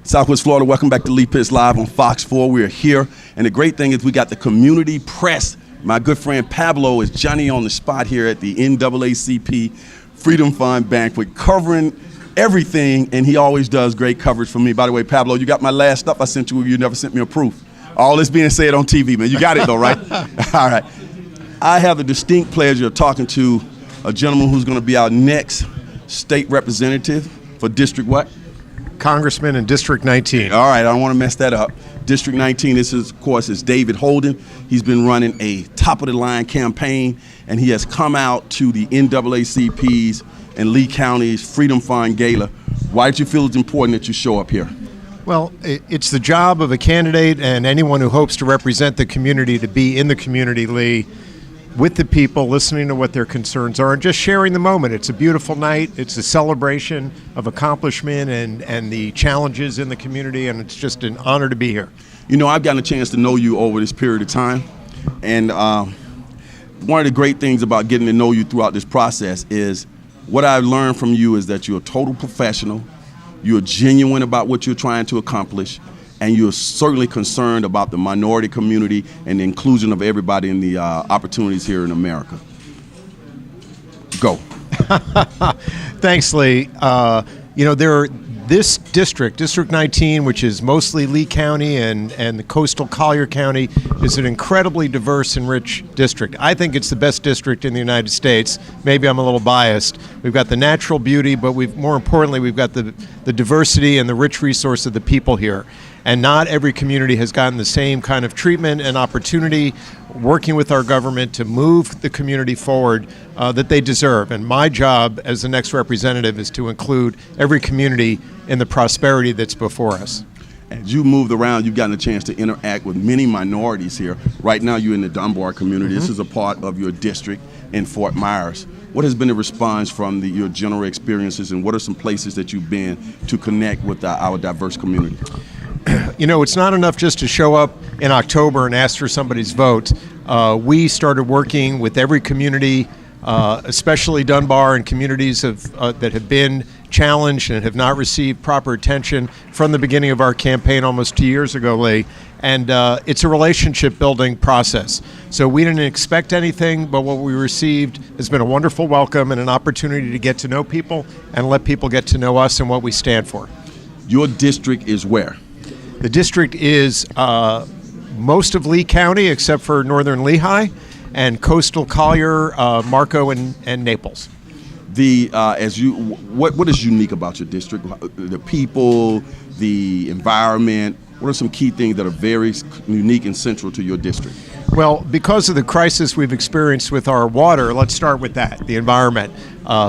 Southwest Florida, welcome back to Lee Pitts Live on Fox 4. We're here, and the great thing is we got the community press. My good friend Pablo is Johnny on the spot here at the NAACP Freedom Fund Banquet, covering everything, and he always does great coverage for me. By the way, Pablo, you got my last stuff I sent you. You never sent me a proof. All this being said on TV, man. You got it, though, right? All right. I have the distinct pleasure of talking to a gentleman who's going to be our next state representative for District what? Congressman in District 19. All right, I don't want to mess that up. District 19, this is, of course, is David Holden. He's been running a top-of-the-line campaign, and he has come out to the NAACP's and Lee County's Freedom Fund Gala. Why do you feel it's important that you show up here? Well, it's the job of a candidate and anyone who hopes to represent the community to be in the community, Lee, with the people, listening to what their concerns are, and just sharing the moment. It's a beautiful night. It's a celebration of accomplishment and the challenges in the community, and it's just an honor to be here. You know, I've gotten a chance to know you over this period of time, and one of the great things about getting to know you throughout this process is what I've learned from you is that you're a total professional, you're genuine about what you're trying to accomplish, and you're certainly concerned about the minority community and the inclusion of everybody in the opportunities here in America. Go. Thanks, Lee. This district, District 19, which is mostly Lee County and the coastal Collier County, is an incredibly diverse and rich district. I think it's the best district in the United States. Maybe I'm a little biased. We've got the natural beauty, but more importantly, we've got the diversity and the rich resource of the people here. And not every community has gotten the same kind of treatment and opportunity working with our government to move the community forward that they deserve. And my job as the next representative is to include every community in the prosperity that's before us. As you moved around, you've gotten a chance to interact with many minorities here. Right now, you're in the Dunbar community. This is a part of your district in Fort Myers. What has been the response from your general experiences, and what are some places that you've been to connect with our diverse community? You know, it's not enough just to show up in October and ask for somebody's vote. We started working with every community, especially Dunbar and communities that have been challenged and have not received proper attention from the beginning of our campaign almost 2 years ago, Lee. And it's a relationship building process. So we didn't expect anything, but what we received has been a wonderful welcome and an opportunity to get to know people and let people get to know us and what we stand for. Your district is where? The district is most of Lee County except for northern Lehigh and coastal Collier, Marco, and Naples. What is unique about your district? The people, the environment. What are some key things that are very unique and central to your district? Well, because of the crisis we've experienced with our water, let's start with that, the environment.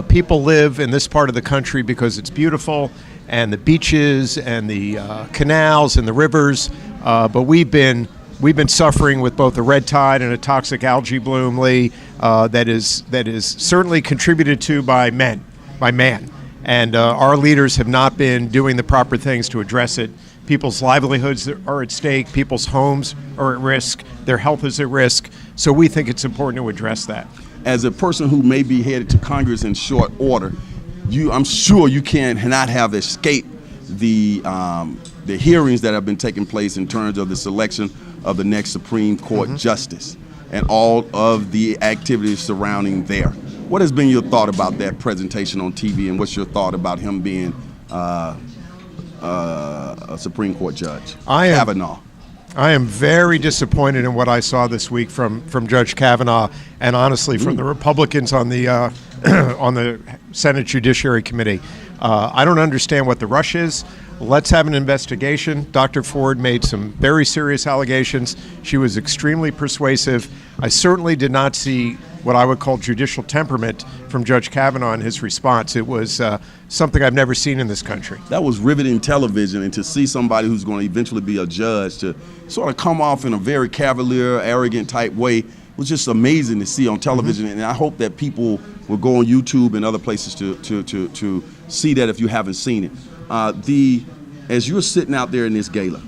People live in this part of the country because it's beautiful, and the beaches and the canals and the rivers, but we've been suffering with both a red tide and a toxic algae bloom, Lee, that is certainly contributed to by man, and our leaders have not been doing the proper things to address it. People's livelihoods are at stake, people's homes are at risk, their health is at risk, so we think it's important to address that. As a person who may be headed to Congress in short order, I'm sure you cannot have escaped the hearings that have been taking place in terms of the selection of the next Supreme Court Justice and all of the activities surrounding there. What has been your thought about that presentation on TV, and what's your thought about him being a Supreme Court judge, Kavanaugh? I am very disappointed in what I saw this week from Judge Kavanaugh, and honestly from the Republicans on the on the Senate Judiciary Committee. I don't understand what the rush is. Let's have an investigation. Dr. Ford made some very serious allegations. She was extremely persuasive. I certainly did not see what I would call judicial temperament from Judge Kavanaugh in his response. It was something I've never seen in this country. That was riveting television, and to see somebody who's going to eventually be a judge to sort of come off in a very cavalier, arrogant type way was just amazing to see on television. And I hope that people will go on YouTube and other places to see that if you haven't seen it. As you're sitting out there in this gala,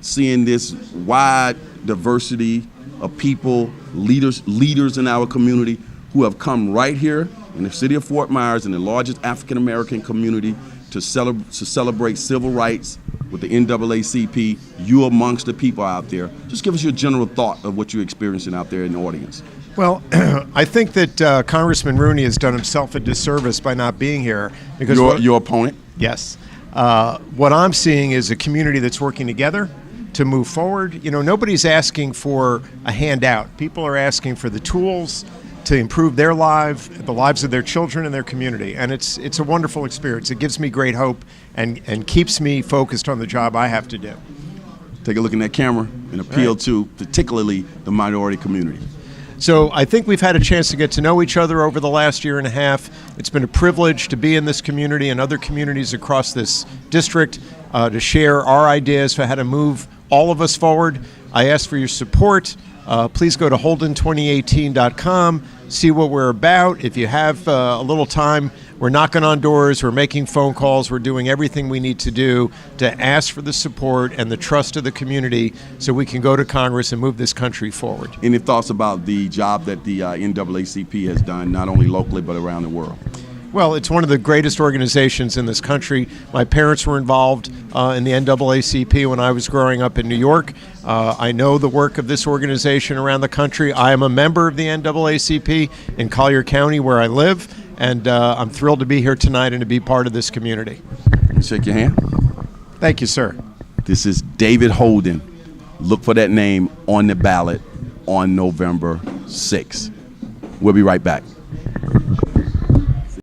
seeing this wide diversity of people, leaders in our community who have come right here in the city of Fort Myers, in the largest African American community, to celebrate civil rights, with the NAACP, you amongst the people out there. Just give us your general thought of what you're experiencing out there in the audience. Well, I think that Congressman Rooney has done himself a disservice by not being here. Because your opponent? Yes. What I'm seeing is a community that's working together to move forward. You know, nobody's asking for a handout. People are asking for the tools to improve their lives, the lives of their children and their community. And it's a wonderful experience. It gives me great hope and keeps me focused on the job I have to do. Take a look in that camera and appeal to particularly the minority community. So I think we've had a chance to get to know each other over the last year and a half. It's been a privilege to be in this community and other communities across this district to share our ideas for how to move all of us forward. I ask for your support. Please go to Holden2018.com, see what we're about. If you have a little time, we're knocking on doors, we're making phone calls, we're doing everything we need to do to ask for the support and the trust of the community so we can go to Congress and move this country forward. Any thoughts about the job that the NAACP has done, not only locally but around the world? Well, it's one of the greatest organizations in this country. My parents were involved in the NAACP when I was growing up in New York. I know the work of this organization around the country. I am a member of the NAACP in Collier County where I live, and I'm thrilled to be here tonight and to be part of this community. Shake your hand. Thank you, sir. This is David Holden. Look for that name on the ballot on November 6th. We'll be right back.